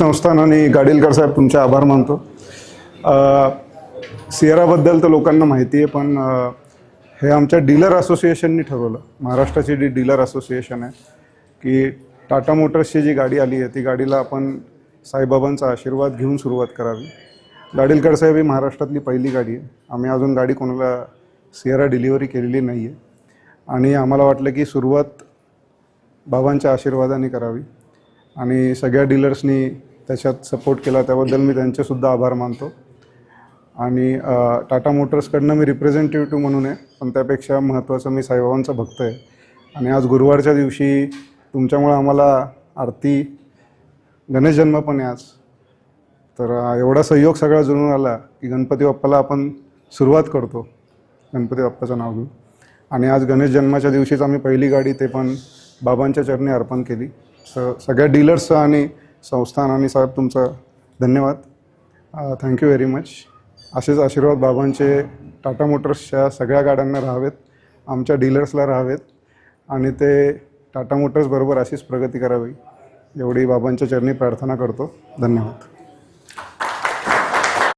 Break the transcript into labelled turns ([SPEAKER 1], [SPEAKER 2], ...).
[SPEAKER 1] संस्थान आणि गाडीलकर साहेब तुमचे आभार मानतो। सियराबद्दल तर लोकांना माहिती आहे, पण हे आमच्या डीलर असोसिएशननी ठरवलं, महाराष्ट्राची जी डीलर असोसिएशन आहे, की टाटा मोटर्सची जी गाडी आली आहे ती गाडीला आपण साईबाबांचा आशीर्वाद घेऊन सुरुवात करावी। गाडीलकर साहेब ही महाराष्ट्रातली पहिली गाडी आहे। आम्ही अजून गाडी कोणाला सियरा डिलिव्हरी केलेली नाही आहे आणि आम्हाला वाटलं की सुरुवात बाबांच्या आशीर्वादाने करावी आणि सगळ्या डीलर्सनी त्याच्यात सपोर्ट केला, त्याबद्दल मी त्यांचेसुद्धा आभार मानतो। आणि टाटा मोटर्सकडनं मी रिप्रेझेंटेटिव्ह म्हणून आहे, पण त्यापेक्षा महत्त्वाचं मी साईबाबांचा भक्त आहे। आणि आज गुरुवारच्या दिवशी तुमच्यामुळे आम्हाला आरती, गणेश जन्म पण आहे आज, तर एवढा सहयोग सगळा जुळून आला की गणपती बाप्पाला आपण सुरुवात करतो गणपती बाप्पाचं नाव घेऊन। आणि आज गणेश जन्माच्या दिवशीच आम्ही पहिली गाडी ते पण बाबांच्या चरणी अर्पण केली। सगळ्या डीलर्सचं आणि संस्थान आणि साहेब तुमचं धन्यवाद, थँक्यू व्हेरी मच। असेच आशीर्वाद बाबांचे टाटा मोटर्सच्या सगळ्या गाड्यांना राहावेत, आमच्या डीलर्सला राहावेत आणि ते टाटा मोटर्सबरोबर अशीच प्रगती करावी एवढी बाबांच्या चरणी प्रार्थना करतो। धन्यवाद।